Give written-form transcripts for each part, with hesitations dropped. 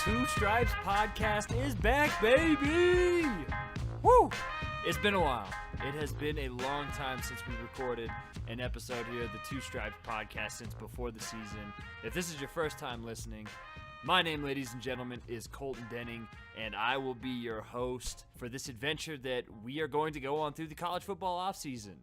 Two Stripes podcast is back, baby! Woo! It's been a while. It has been a long time since we recorded an episode here of the Two Stripes podcast since before the season. If this is your first time listening, my name, ladies and gentlemen, is Colton Denning, and I will be your host for this adventure that we are going to go on through the college football offseason.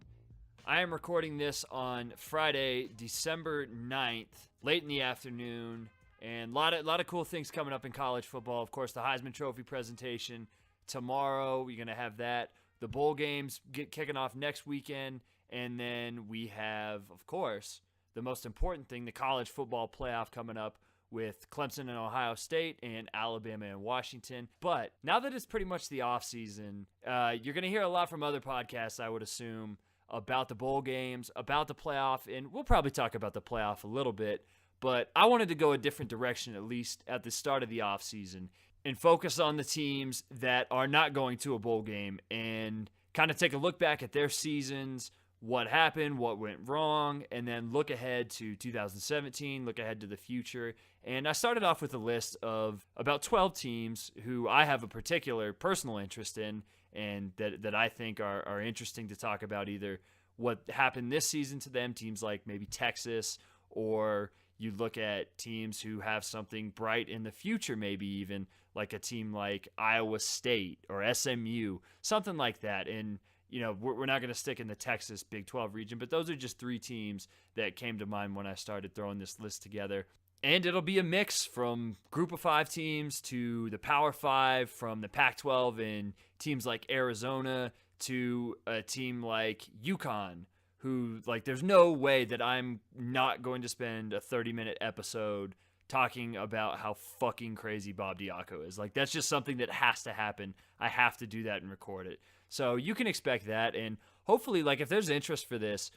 I am recording this on Friday, December 9th, late in the afternoon, and a lot of cool things coming up in college football. Of course, the Heisman Trophy presentation tomorrow. We're going to have that. The bowl games kicking off next weekend, and then we have, of course, the most important thing, the college football playoff coming up with Clemson and Ohio State and Alabama and Washington. But now that it's pretty much the offseason, you're going to hear a lot from other podcasts, I would assume, about the bowl games, about the playoff, and we'll probably talk about the playoff a little bit, but I wanted to go a different direction, at least at the start of the offseason, and focus on the teams that are not going to a bowl game and kind of take a look back at their seasons, what happened, what went wrong, and then look ahead to 2017, look ahead to the future. And I started off with a list of about 12 teams who I have a particular personal interest in and that I think are interesting to talk about, either what happened this season to them, teams like maybe Texas, or you look at teams who have something bright in the future, maybe even like a team like Iowa State or SMU, something like that. And you know, we're not going to stick in the Texas Big 12 region, but those are just three teams that came to mind when I started throwing this list together. And it'll be a mix from Group of 5 teams to the Power 5, from the Pac-12 and teams like Arizona to a team like UConn, who, like, there's no way that I'm not going to spend a 30-minute episode talking about how fucking crazy Bob Diaco is. Like, that's just something that has to happen. I have to do that and record it. So you can expect that, and hopefully, like, if there's interest for this,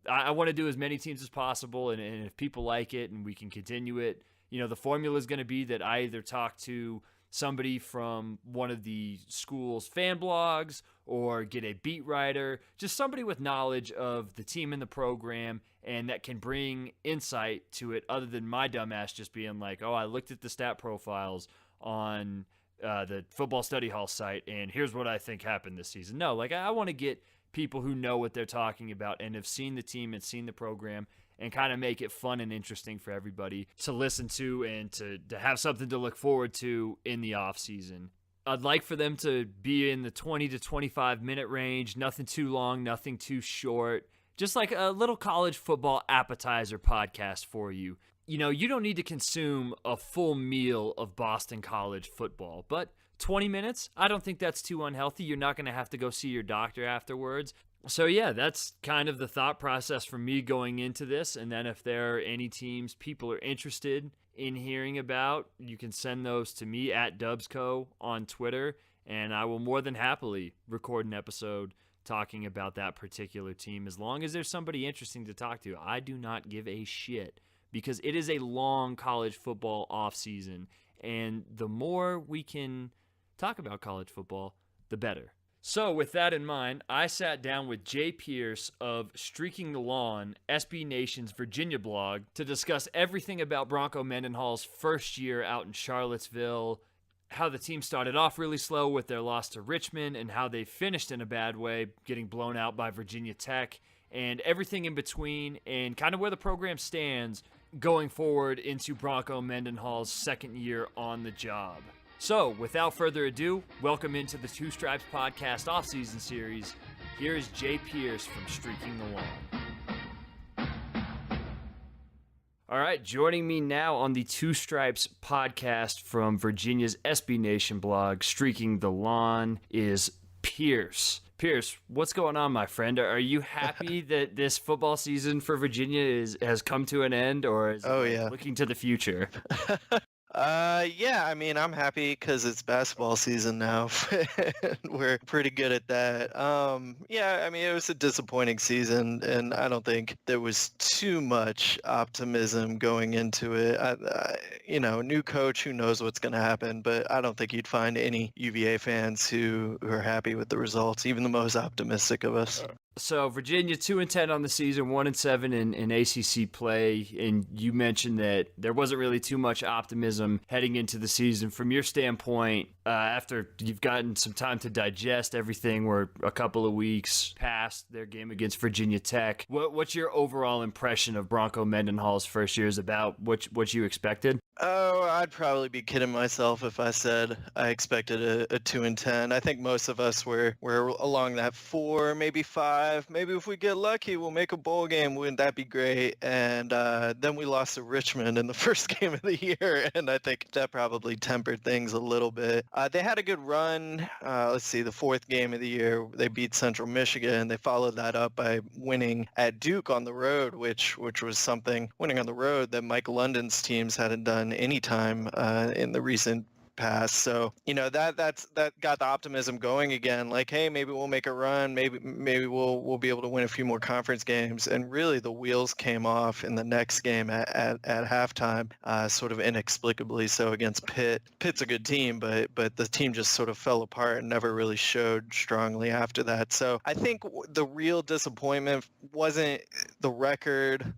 I want to do as many teams as possible, and if people like it and we can continue it, you know, the formula is going to be that I either talk to somebody from one of the school's fan blogs or get a beat writer, just somebody with knowledge of the team and the program and that can bring insight to it other than my dumbass just being like, oh, I looked at the stat profiles on the Football Study Hall site and here's what I think happened this season. No, like, I want to get people who know what they're talking about and have seen the team and seen the program and kind of make it fun and interesting for everybody to listen to and to have something to look forward to in the off season. I'd like for them to be in the 20 to 25 minute range, nothing too long, nothing too short, just like a little college football appetizer podcast for you. You know, you don't need to consume a full meal of Boston College football, but 20 minutes, I don't think that's too unhealthy. You're not going to have to go see your doctor afterwards. So yeah, that's kind of the thought process for me going into this. And then if there are any teams people are interested in hearing about, you can send those to me at Dubsco on Twitter, and I will more than happily record an episode talking about that particular team as long as there's somebody interesting to talk to. I do not give a shit because it is a long college football offseason, and the more we can talk about college football, the better. So with that in mind, I sat down with Jay Pierce of Streaking the Lawn, SB Nation's Virginia blog, to discuss everything about Bronco Mendenhall's first year out in Charlottesville, how the team started off really slow with their loss to Richmond, and how they finished in a bad way, getting blown out by Virginia Tech, and everything in between, and kind of where the program stands going forward into Bronco Mendenhall's second year on the job. So, without further ado, welcome into the Two Stripes Podcast Offseason Series. Here is Jay Pierce from Streaking the Lawn. All right, joining me now on the Two Stripes Podcast from Virginia's SB Nation blog, Streaking the Lawn, is Pierce. Pierce, what's going on, my friend? Are you happy that this football season for Virginia has come to an end, or is it looking to the future? Yeah, I mean, I'm happy because it's basketball season now. We're pretty good at that. Yeah, I mean, it was a disappointing season, and I don't think there was too much optimism going into it. New coach, who knows what's going to happen, but I don't think you'd find any UVA fans who are happy with the results, even the most optimistic of us. So Virginia 2-10 on the season, 1-7 in ACC play, and you mentioned that there wasn't really too much optimism heading into the season. From your standpoint, after you've gotten some time to digest everything, we're a couple of weeks past their game against Virginia Tech. What's your overall impression of Bronco Mendenhall's first year? Is about what you expected? Oh, I'd probably be kidding myself if I said I expected a 2-10. I think most of us were along that 4, maybe 5. Maybe if we get lucky, we'll make a bowl game. Wouldn't that be great? And then we lost to Richmond in the first game of the year, and I think that probably tempered things a little bit. They had a good run. Let's see, the 4th game of the year, they beat Central Michigan. They followed that up by winning at Duke on the road, which was something, winning on the road, that Mike London's teams hadn't done any time in the recent past. So, that got the optimism going again. Like, hey, maybe we'll make a run. Maybe we'll be able to win a few more conference games. And really, the wheels came off in the next game at halftime, sort of inexplicably so against Pitt. Pitt's a good team, but the team just sort of fell apart and never really showed strongly after that. So I think the real disappointment wasn't the record,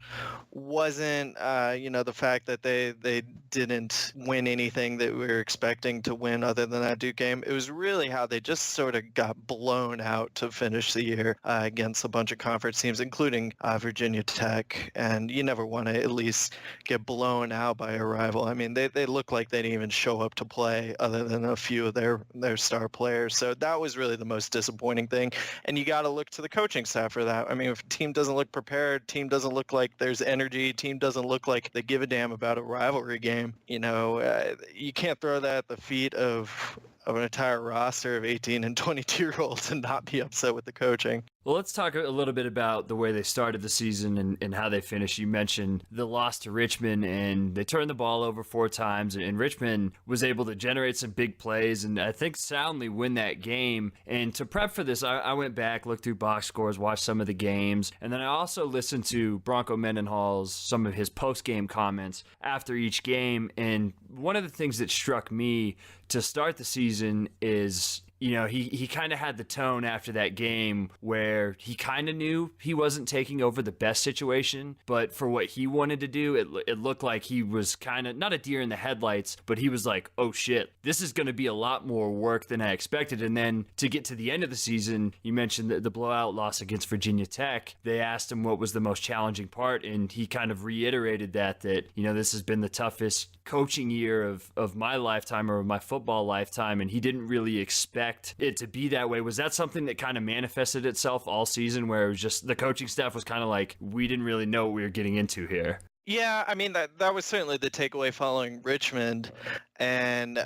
wasn't the fact that they didn't win anything that we were expecting to win other than that Duke game. It was really how they just sort of got blown out to finish the year against a bunch of conference teams, including Virginia Tech. And you never want to at least get blown out by a rival. I mean, they look like they didn't even show up to play other than a few of their star players. So that was really the most disappointing thing. And you got to look to the coaching staff for that. I mean, if a team doesn't look prepared, team doesn't look like there's energy, team doesn't look like they give a damn about a rivalry game, you can't throw that at the feet of an entire roster of 18 and 22-year-olds and not be upset with the coaching. Well, let's talk a little bit about the way they started the season and how they finished. You mentioned the loss to Richmond, and they turned the ball over 4 times, and Richmond was able to generate some big plays and I think soundly win that game. And to prep for this, I went back, looked through box scores, watched some of the games, and then I also listened to Bronco Mendenhall's, some of his post-game comments after each game. And one of the things that struck me to start the season is, he kind of had the tone after that game where he kind of knew he wasn't taking over the best situation, but for what he wanted to do, it looked like he was kind of, not a deer in the headlights, but he was like, oh shit, this is going to be a lot more work than I expected. And then to get to the end of the season, you mentioned the blowout loss against Virginia Tech. They asked him what was the most challenging part, and he kind of reiterated that this has been the toughest coaching year of my lifetime or of my football lifetime, and he didn't really expect it to be that way. Was that something that kind of manifested itself all season, where it was just the coaching staff was kind of like, we didn't really know what we were getting into here? Yeah, I mean, that was certainly the takeaway following Richmond, and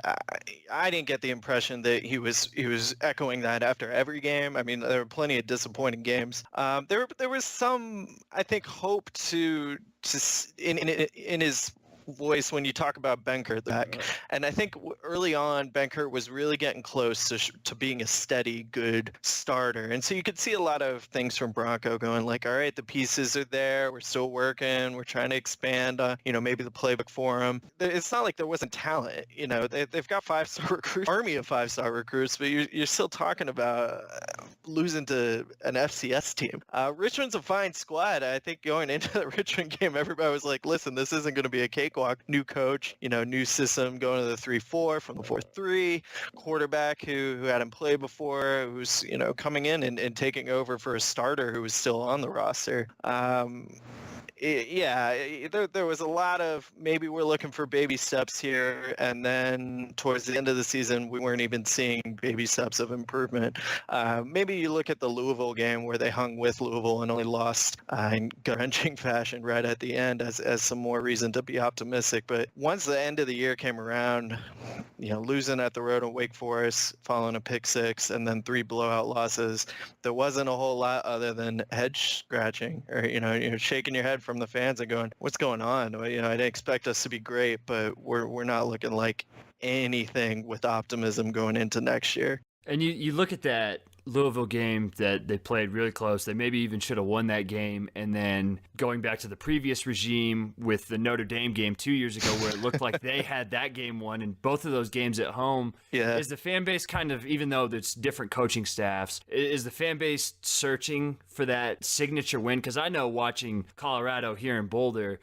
I didn't get the impression that he was echoing that after every game. I mean, there were plenty of disappointing games. There was some, I think, hope in his voice when you talk about Benkert back. And I think early on, Benkert was really getting close to being a steady, good starter. And so you could see a lot of things from Bronco going like, all right, the pieces are there. We're still working. We're trying to expand, maybe the playbook for him. It's not like there wasn't talent. They've got 5-star recruits, army of 5-star recruits, but you're still talking about losing to an FCS team. Richmond's a fine squad. I think going into the Richmond game, everybody was like, listen, this isn't going to be a cakewalk. New coach, new system, going to the 3-4 from the 4-3, quarterback who hadn't played before, who's, coming in and taking over for a starter who was still on the roster. There was a lot of maybe we're looking for baby steps here, and then towards the end of the season we weren't even seeing baby steps of improvement. Maybe you look at the Louisville game where they hung with Louisville and only lost in gut-wrenching fashion right at the end as some more reason to be optimistic. But once the end of the year came around, losing at the road at Wake Forest, following a pick 6, and then 3 blowout losses, there wasn't a whole lot other than head scratching or shaking your head from the fans and going, what's going on? I didn't expect us to be great, but we're not looking like anything with optimism going into next year. And you look at that Louisville game that they played really close. They maybe even should have won that game. And then going back to the previous regime with the Notre Dame game 2 years ago, where it looked like they had that game won, and both of those games at home. Yeah. Is the fan base kind of, even though there's different coaching staffs, is the fan base searching for that signature win? Because I know watching Colorado here in Boulder,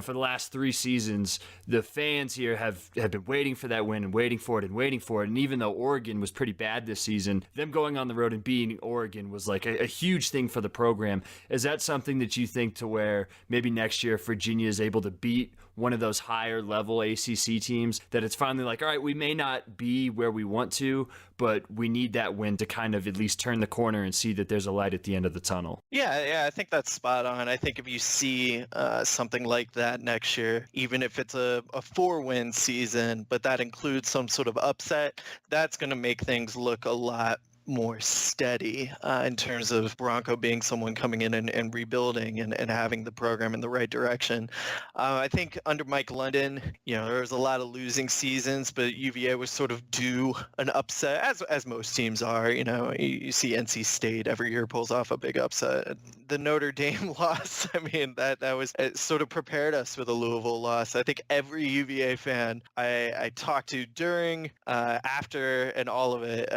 for the last 3 seasons, the fans here have been waiting for that win and waiting for it and waiting for it. And even though Oregon was pretty bad this season, them going on the road and beating Oregon was like a huge thing for the program. Is that something that you think to where maybe next year if Virginia is able to beat one of those higher level ACC teams, that it's finally like, all right, we may not be where we want to, but we need that win to kind of at least turn the corner and see that there's a light at the end of the tunnel? Yeah, I think that's spot on. I think if you see something like that next year, even if it's a 4-win season, but that includes some sort of upset, that's going to make things look a lot more steady in terms of Bronco being someone coming in and rebuilding and having the program in the right direction. I think under Mike London, there was a lot of losing seasons, but UVA was sort of due an upset, as most teams are. You see NC State every year pulls off a big upset. The Notre Dame loss, I mean, that was, it sort of prepared us for the Louisville loss. I think every UVA fan I talked to during, after, and all of it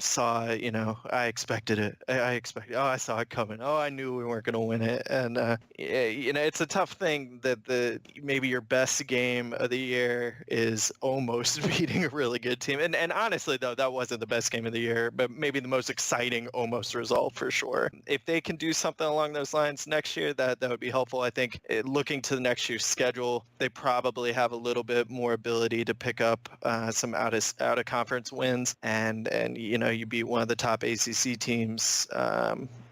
saw, I expected it. I saw it coming. Oh, I knew we weren't going to win it. And, it's a tough thing that maybe your best game of the year is almost beating a really good team. And honestly, though, that wasn't the best game of the year, but maybe the most exciting almost result for sure. If they can do something along those lines next year, that would be helpful. I think looking to the next year's schedule, they probably have a little bit more ability to pick up some out of conference wins, and you beat one of the top ACC teams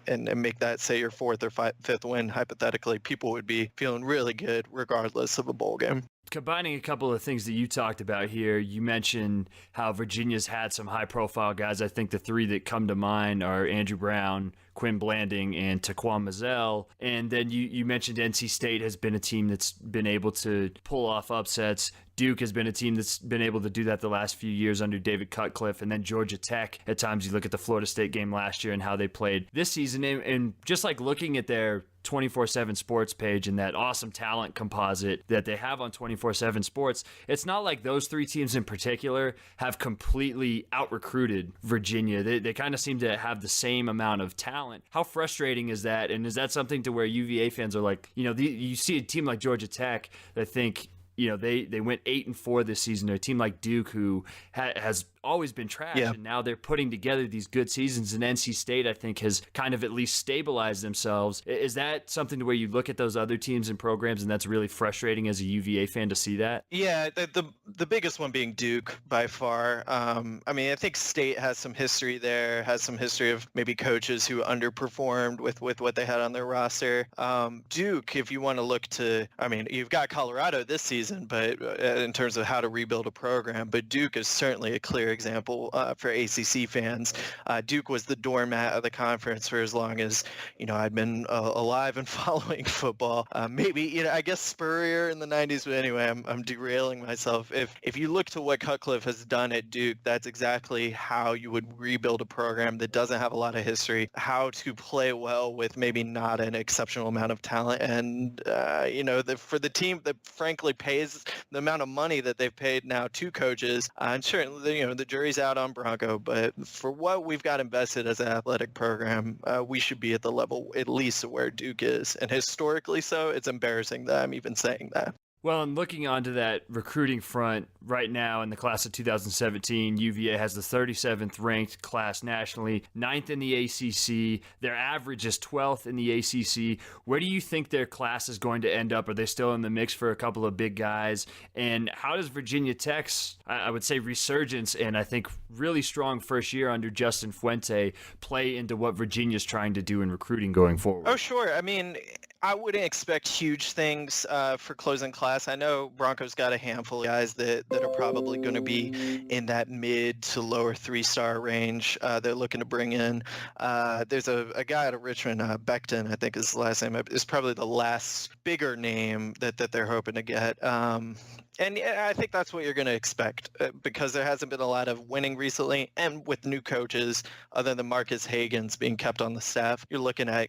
and make that, say, your 4th or 5th win, hypothetically, people would be feeling really good regardless of a bowl game. Combining a couple of things that you talked about here, you mentioned how Virginia's had some high-profile guys. I think the 3 that come to mind are Andrew Brown, Quin Blanding, and Taquan Mazzell. And then you mentioned NC State has been a team that's been able to pull off upsets. Duke has been a team that's been able to do that the last few years under David Cutcliffe. And then Georgia Tech, at times you look at the Florida State game last year and how they played this season. And just like looking at their 24/7 Sports page and that awesome talent composite that they have on 24/7 Sports, it's not like those 3 teams in particular have completely out-recruited Virginia. They kind of seem to have the same amount of talent. How frustrating is that? And is that something to where UVA fans are like, you see a team like Georgia Tech that think, they went 8-4 this season. A team like Duke, who has always been trash, and now they're putting together these good seasons. And NC State, I think, has kind of at least stabilized themselves. Is that something to where you look at those other teams and programs, and that's really frustrating as a UVA fan to see that? Yeah, the biggest one being Duke by far. I think State has some history there, has some history of maybe coaches who underperformed with what they had on their roster. Duke, if you want to look to, you've got Colorado this season, but in terms of how to rebuild a program, but Duke is certainly a clear example for ACC fans. Duke was the doormat of the conference for as long as I'd been alive and following football. Maybe I guess Spurrier in the 90s, but anyway, I'm derailing myself. If you look to what Cutcliffe has done at Duke, that's exactly how you would rebuild a program that doesn't have a lot of history. How to play well with maybe not an exceptional amount of talent, and for the team that frankly pays the amount of money that they've paid now to coaches, and certainly the jury's out on Bronco, but for what we've got invested as an athletic program, we should be at the level at least of where Duke is. And historically so, it's embarrassing that I'm even saying that. Well, and looking onto that recruiting front right now in the class of 2017, UVA has the 37th ranked class nationally, 9th in the ACC. Their average is 12th in the ACC. Where do you think their class is going to end up? Are they still in the mix for a couple of big guys? And how does Virginia Tech's, I would say, resurgence and I think really strong first year under Justin Fuente play into what Virginia's trying to do in recruiting going forward? Oh, sure. I wouldn't expect huge things for closing class. I know Bronco's got a handful of guys that are probably going to be in that mid to lower 3-star range. They're looking to bring in. There's a guy out of Richmond, Becton, I think is his last name, is probably the last bigger name that they're hoping to get. And I think that's what you're going to expect because there hasn't been a lot of winning recently. And with new coaches, other than Marcus Hagens being kept on the staff, you're looking at,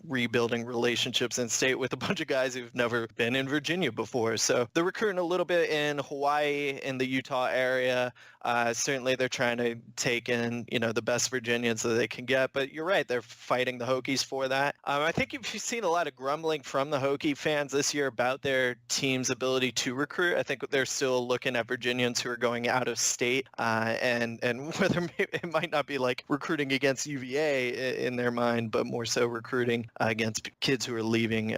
rebuilding relationships in state with a bunch of guys who've never been in Virginia before. So they're recruiting a little bit in Hawaii, in the Utah area. Certainly they're trying to take in, the best Virginians that they can get. But you're right, they're fighting the Hokies for that. I think you've seen a lot of grumbling from the Hokie fans this year about their team's ability to recruit. I think they're still looking at Virginians who are going out of state and whether it might not be like recruiting against UVA in their mind, but more so recruiting against kids who are leaving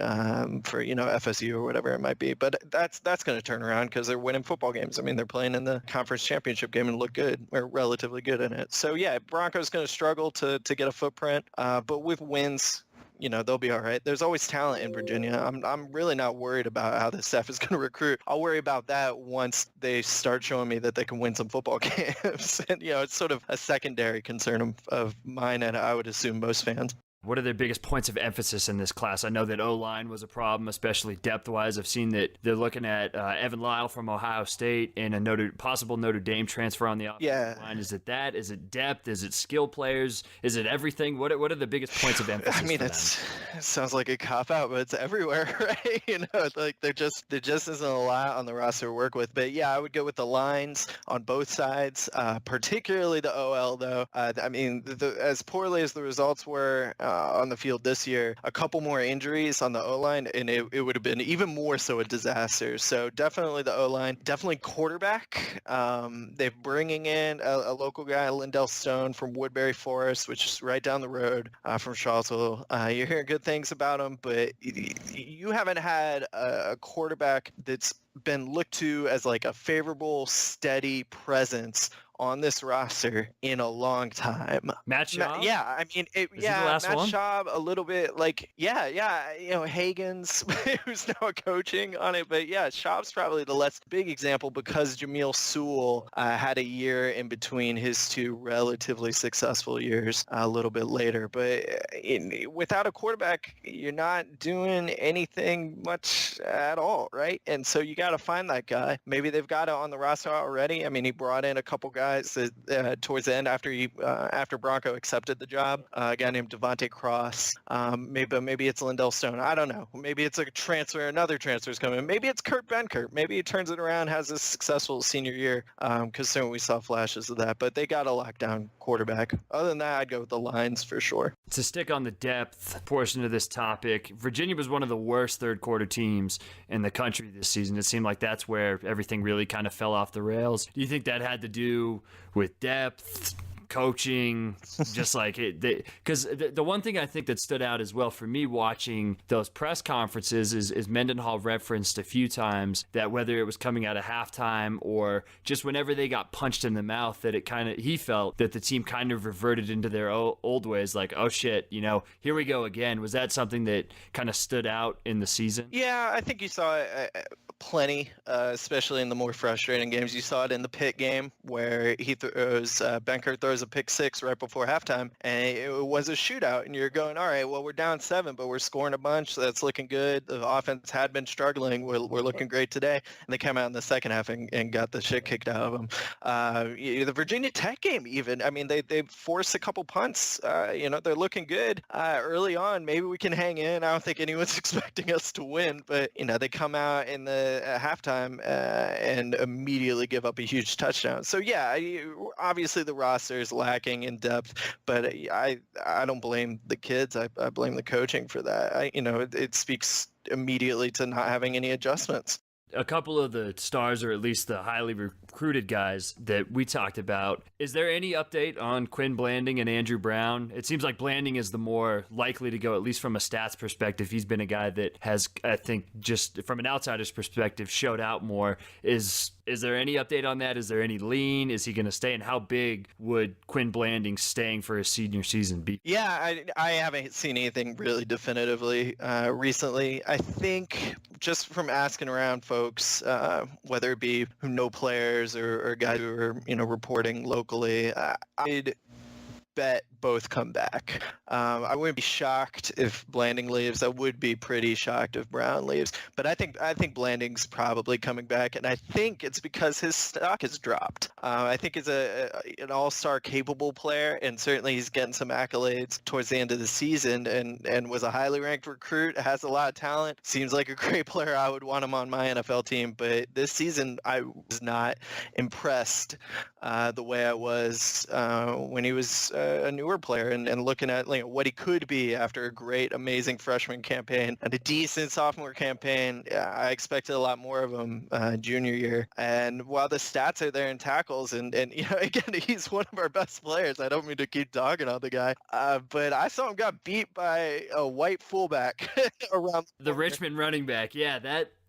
for, FSU or whatever it might be. But that's going to turn around because they're winning football games. I mean, they're playing in the conference championship game and look good, or relatively good in it. So yeah, Broncos going to struggle to get a footprint, but with wins, they'll be all right. There's always talent in Virginia. I'm really not worried about how the staff is going to recruit. I'll worry about that once they start showing me that they can win some football games. And, it's sort of a secondary concern of mine, and I would assume most fans. What are their biggest points of emphasis in this class? I know that O-line was a problem, especially depth-wise. I've seen that they're looking at Evan Lyle from Ohio State and a possible Notre Dame transfer on the offensive line. Is it that? Is it depth? Is it skill players? Is it everything? What are the biggest points of emphasis? I mean, it sounds like a cop-out, but it's everywhere, right? Like there just isn't a lot on the roster to work with. But yeah, I would go with the lines on both sides, particularly the OL, though. I mean, as poorly as the results were on the field this year, a couple more injuries on the O-line, and it would have been even more so a disaster. So definitely the O-line, definitely quarterback. They're bringing in a local guy, Lindell Stone from Woodbury Forest, which is right down the road from Charlottesville. You're hearing good things about him, but you haven't had a quarterback that's been looked to as like a favorable, steady presence on this roster in a long time. Matt Schaub? Yeah, I mean, Matt Schaub a little bit like, Hagens, who's now coaching on it, but yeah, Schaub's probably the less big example because Jameel Sewell had a year in between his two relatively successful years a little bit later, but without a quarterback, you're not doing anything much at all, right? And so you got to find that guy. Maybe they've got it on the roster already. I mean, he brought in a couple guys towards the end after Bronco accepted the job, a guy named Devontae Cross. Maybe it's Lindell Stone. I don't know. Maybe it's a transfer. Another transfer is coming. Maybe it's Kurt Benkert. Maybe he turns it around, has a successful senior year, because certainly we saw flashes of that. But they got a lockdown quarterback. Other than that, I'd go with the lines for sure. To stick on the depth portion of this topic, Virginia was one of the worst third quarter teams in the country this season. It seemed like that's where everything really kind of fell off the rails. Do you think that had to do with depth, coaching, just like it? Because the one thing I think that stood out as well for me watching those press conferences is Mendenhall referenced a few times that whether it was coming out of halftime or just whenever they got punched in the mouth, that he felt that the team kind of reverted into their old ways, like, oh shit, here we go again. Was that something that kind of stood out in the season? Yeah, I think you saw it plenty, especially in the more frustrating games. You saw it in the Pitt game where Benkert throws a pick six right before halftime, and it was a shootout, and you're going, all right, well, we're down 7, but we're scoring a bunch. So that's looking good. The offense had been struggling. We're looking great today. And they came out in the second half and got the shit kicked out of them. The Virginia Tech game even, I mean, they forced a couple punts. They're looking good early on. Maybe we can hang in. I don't think anyone's expecting us to win, but, they come out in the halftime and immediately give up a huge touchdown. So yeah, obviously the roster is lacking in depth, but I don't blame the kids. I blame the coaching for that. It speaks immediately to not having any adjustments. A couple of the stars, or at least the highly recruited guys that we talked about, is there any update on Quin Blanding and Andrew Brown? It seems like Blanding is the more likely to go, at least from a stats perspective. He's been a guy that has, I think, just from an outsider's perspective, showed out more. Is there any update on that? Is there any lean? Is he going to stay? And how big would Quin Blanding staying for his senior season be? Yeah, I haven't seen anything really definitively recently. I think just from asking around folks, whether it be who know players or guys who are reporting locally, I'd bet both come back. I wouldn't be shocked if Blanding leaves. I would be pretty shocked if Brown leaves. But I think Blanding's probably coming back, and I think it's because his stock has dropped. I think he's an all-star capable player, and certainly he's getting some accolades towards the end of the season, and was a highly ranked recruit, has a lot of talent, seems like a great player. I would want him on my NFL team, but this season I was not impressed the way I was when he was a newer player, and looking at what he could be after a great, amazing freshman campaign and a decent sophomore campaign. I expected a lot more of him junior year. And while the stats are there in tackles, and again, he's one of our best players. I don't mean to keep dogging on the guy, but I saw him got beat by a white fullback around the Richmond running back. Yeah,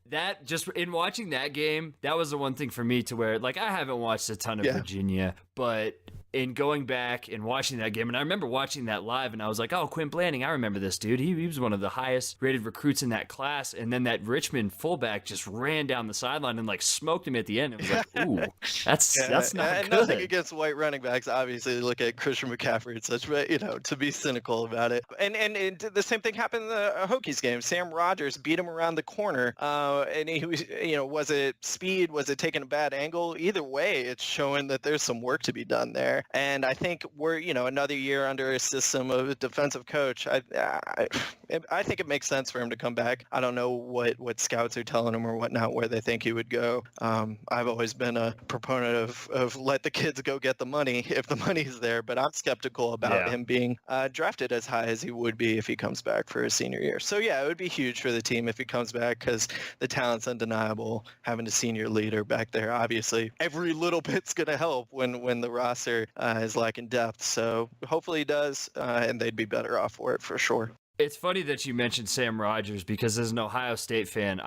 that just in watching that game, that was the one thing for me to where, like, I haven't watched a ton of Virginia, but in going back and watching that game, and I remember watching that live, and I was like, oh, Quin Blanding, I remember this dude. He was one of the highest rated recruits in that class, and then that Richmond fullback just ran down the sideline and, like, smoked him at the end. It was like, ooh, that's not and good. Nothing against white running backs. Obviously, look at Christian McCaffrey and such, but, to be cynical about it. And the same thing happened in the Hokies game. Sam Rogers beat him around the corner, and he was, was it speed? Was it taking a bad angle? Either way, it's showing that there's some work to be done there. And I think we're, another year under a system of a defensive coach. I think it makes sense for him to come back. I don't know what scouts are telling him or whatnot, where they think he would go. I've always been a proponent of let the kids go get the money if the money's there, but I'm skeptical about him being drafted as high as he would be if he comes back for his senior year. So yeah, it would be huge for the team if he comes back, because the talent's undeniable. Having a senior leader back there, obviously every little bit's going to help when the roster is lacking depth. So hopefully he does, and they'd be better off for it for sure. It's funny that you mentioned Sam Rogers, because as an Ohio State fan,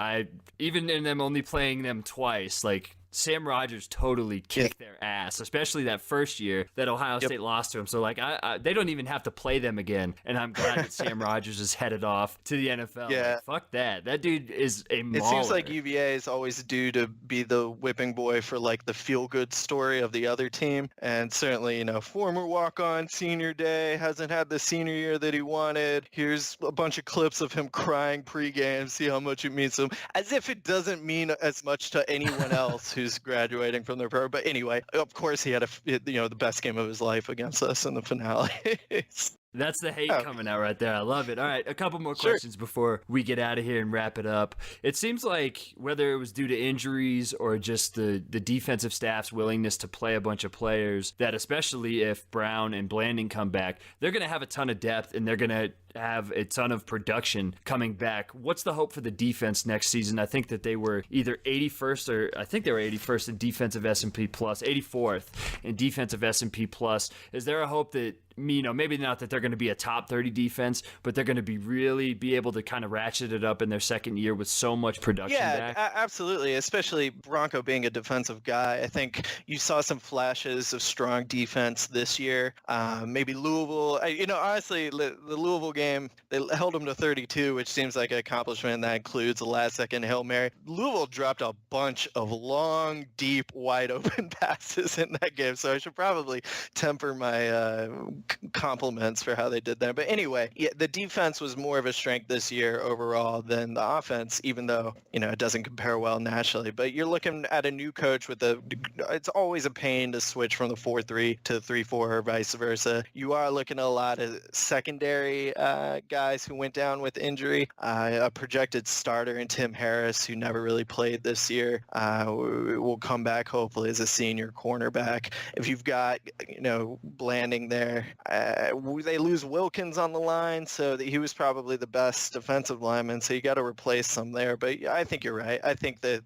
even in them only playing them twice, like, Sam Rogers totally kicked their ass, especially that first year that Ohio State lost to him. So, like, they don't even have to play them again, and I'm glad that Sam Rogers is headed off to the NFL. Yeah. Like, fuck that. That dude is a mauler. It seems like UVA is always due to be the whipping boy for, like, the feel-good story of the other team. And certainly, former walk-on senior day, hasn't had the senior year that he wanted. Here's a bunch of clips of him crying pregame, see how much it means to him, as if it doesn't mean as much to anyone else who's graduating from their program. But anyway, of course, he had the best game of his life against us in the finale. That's the hate coming out right there. I love it. All right, a couple more questions before we get out of here and wrap it up. It seems like whether it was due to injuries or just the defensive staff's willingness to play a bunch of players, that especially if Brown and Blanding come back, they're going to have a ton of depth, and they're going to have a ton of production coming back. What's the hope for the defense next season? I think that they were either 81st or I think they were 81st in defensive S&P plus, 84th in defensive S&P plus. Is there a hope that, maybe not that they're going to be a top 30 defense, but they're going to be able to kind of ratchet it up in their second year with so much production back? Yeah, absolutely. Especially Bronco being a defensive guy. I think you saw some flashes of strong defense this year. Maybe Louisville, honestly, the Louisville game, they held them to 32, which seems like an accomplishment. That includes the last second Hail Mary. Louisville dropped a bunch of long, deep, wide open passes in that game. So I should probably temper my compliments for how they did that. But anyway, the defense was more of a strength this year overall than the offense, even though, it doesn't compare well nationally. But you're looking at a new coach it's always a pain to switch from the 4-3 to 3-4 or vice versa. You are looking at a lot of secondary guys who went down with injury. A projected starter in Tim Harris, who never really played this year, will come back hopefully as a senior cornerback. If you've got, Blanding there, they lose Wilkins on the line, so he was probably the best defensive lineman, so you got to replace some there. But I think you're right. I think that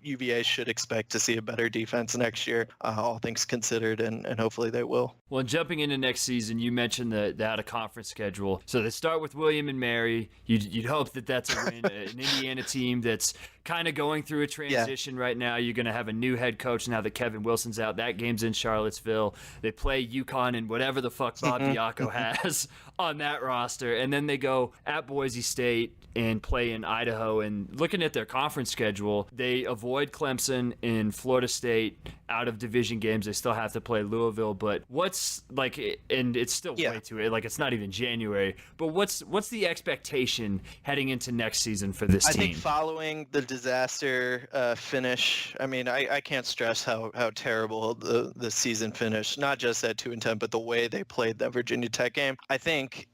UVA should expect to see a better defense next year, all things considered, and hopefully they will. Well, jumping into next season, you mentioned the out-of-conference schedule. So they start with William and Mary. You'd hope that that's a win. An Indiana team that's kind of going through a transition right now. You're going to have a new head coach now that Kevin Wilson's out. That game's in Charlottesville. They play UConn and whatever the fuck Bob Diaco has on that roster. And then they go at Boise State and play in Idaho. And looking at their conference schedule, they avoid Clemson and Florida State out of division games. They still have to play Louisville. But what's like, and it's still way too early. Like, it's not even January. But what's the expectation heading into next season for this team? I think following the disaster finish, I mean, I can't stress how terrible the season finished, not just at 2-10, but the way they played that Virginia Tech game. I think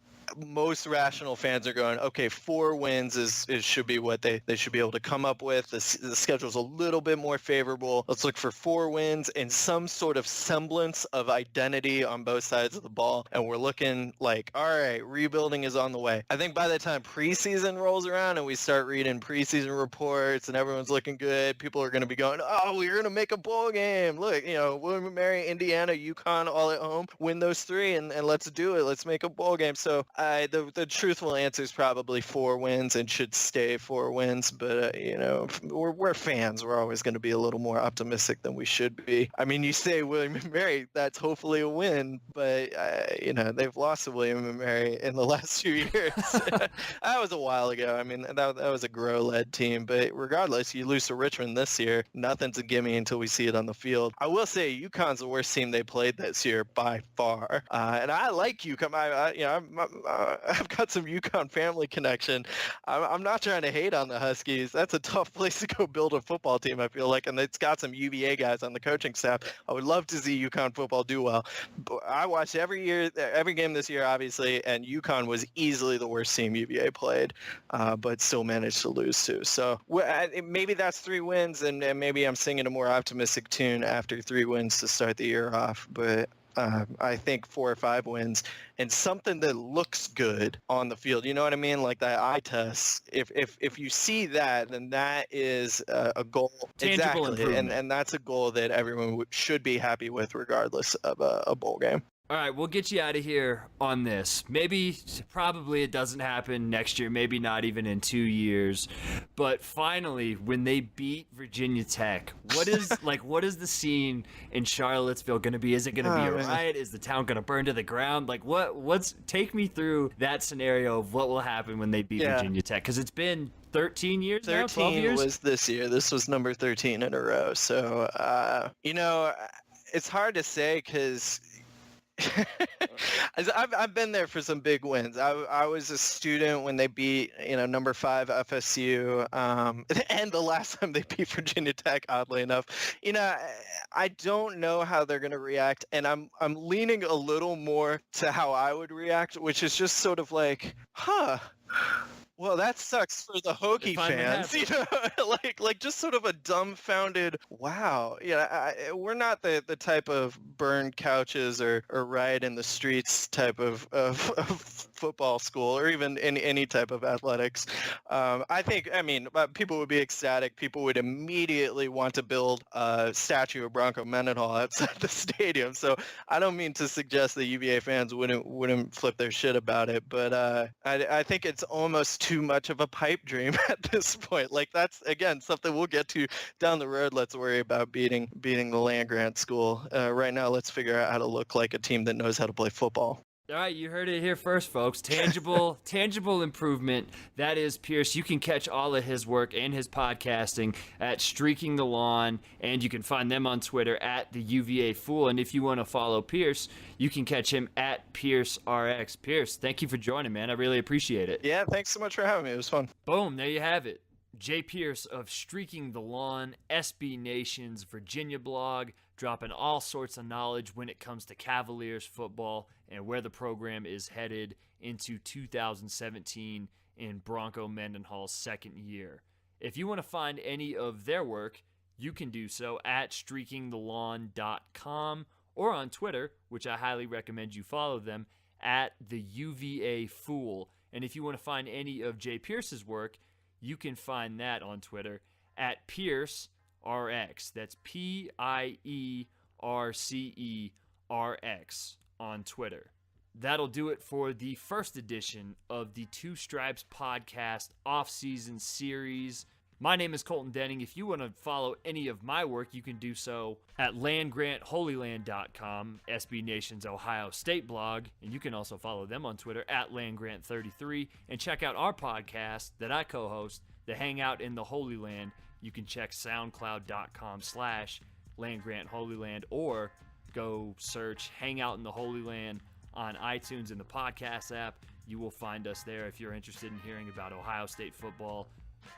most rational fans are going, okay, 4 wins should be what they should be able to come up with. The schedule's a little bit more favorable. Let's look for 4 wins and some sort of semblance of identity on both sides of the ball. And we're looking like, all right, rebuilding is on the way. I think by the time preseason rolls around and we start reading preseason reports and everyone's looking good, people are going to be going, oh, we're going to make a bowl game. Look, William & Mary, Indiana, UConn, all at home, win those 3 and let's do it. Let's make a bowl game. So the truthful answer is probably 4 wins and should stay 4 wins. But, we're fans. We're always going to be a little more optimistic than we should be. I mean, you say William & Mary, that's hopefully a win. But, they've lost to William & Mary in the last few years. That was a while ago. I mean, that was a Grow-led team. But regardless, you lose to Richmond this year. Nothing's a gimme until we see it on the field. I will say UConn's the worst team they played this year by far. And I like UConn. I've got some UConn family connection. I'm not trying to hate on the Huskies. That's a tough place to go build a football team, I feel like, and it's got some UVA guys on the coaching staff. I would love to see UConn football do well. But I watched every game this year, obviously, and UConn was easily the worst team UVA played, but still managed to lose to. So maybe that's 3 wins, and maybe I'm singing a more optimistic tune after 3 wins to start the year off. But I think 4 or 5 wins and something that looks good on the field. You know what I mean? Like that eye test. If you see that, then that is a goal. Tangible improvement. And that's a goal that everyone should be happy with regardless of a bowl game. All right, we'll get you out of here on this. Probably it doesn't happen next year, maybe not even in 2 years. But finally, when they beat Virginia Tech, what is the scene in Charlottesville going to be? Is it going to be a riot? Is the town going to burn to the ground? Like, take me through that scenario of what will happen when they beat Virginia Tech, because it's been 13 years now, 12 years? 13 was this year. This was number 13 in a row. So, it's hard to say because I've been there for some big wins. I was a student when they beat, number 5 FSU, and the last time they beat Virginia Tech, oddly enough. I don't know how they're going to react, and I'm leaning a little more to how I would react, which is just sort of like, well, that sucks for the Hokie fans, like just sort of a dumbfounded, wow. We're not the type of burn couches or riot in the streets type of football school, or even any type of athletics. I think, people would be ecstatic. People would immediately want to build a statue of Bronco Mendenhall outside the stadium. So I don't mean to suggest that UVA fans wouldn't flip their shit about it, but I think it's almost too much of a pipe dream at this point. Like, that's, again, something we'll get to down the road. Let's worry about beating the land-grant school. Right now, let's figure out how to look like a team that knows how to play football. All right, you heard it here first, folks. Tangible improvement. That is Pierce. You can catch all of his work and his podcasting at Streaking the Lawn, and you can find them on Twitter at the UVA Fool. And if you want to follow Pierce, you can catch him at PierceRX. Pierce, thank you for joining, man. I really appreciate it. Yeah, thanks so much for having me. It was fun. Boom, there you have it. Jay Pierce of Streaking the Lawn, SB Nation's Virginia blog, dropping all sorts of knowledge when it comes to Cavaliers football and where the program is headed into 2017 in Bronco Mendenhall's second year. If you want to find any of their work, you can do so at streakingthelawn.com or on Twitter, which I highly recommend you follow them, at the UVA Fool. And if you want to find any of Jay Pierce's work, you can find that on Twitter at PierceRX. That's PIERCERX on Twitter. that'll do it for the first edition of the Two Stripes Podcast Offseason Series. My name is Colton Denning. If you want to follow any of my work, you can do so at landgrantholyland.com, SB Nation's Ohio State blog. And you can also follow them on Twitter at landgrant33. And check out our podcast that I co-host, The Hangout in the Holy Land. You can check soundcloud.com/landgrantholyland or go search Hangout in the Holy Land on iTunes in the podcast app. You will find us there if you're interested in hearing about Ohio State football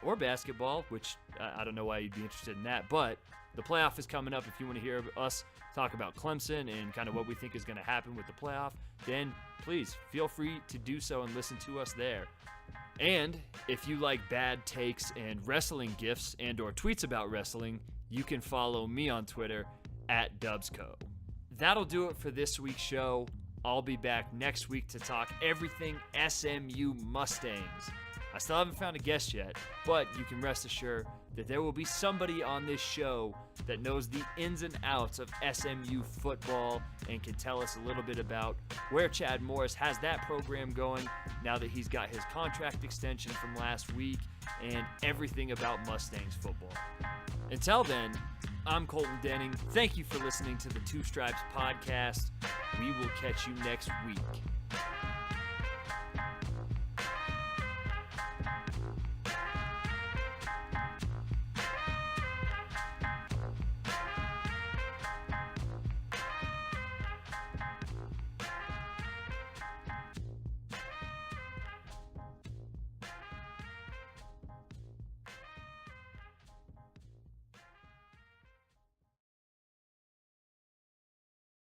or basketball, which I don't know why you'd be interested in that, but the playoff is coming up. If you want to hear us talk about Clemson and kind of what we think is going to happen with the playoff, then please feel free to do so and listen to us there. And if you like bad takes and wrestling gifs and or tweets about wrestling, you can follow me on Twitter at Dubsco. That'll do it for this week's show. I'll be back next week to talk everything SMU Mustangs. I still haven't found a guest yet, but you can rest assured that there will be somebody on this show that knows the ins and outs of SMU football and can tell us a little bit about where Chad Morris has that program going now that he's got his contract extension from last week and everything about Mustangs football. Until then, I'm Colton Denning. Thank you for listening to the Two Stripes Podcast. We will catch you next week.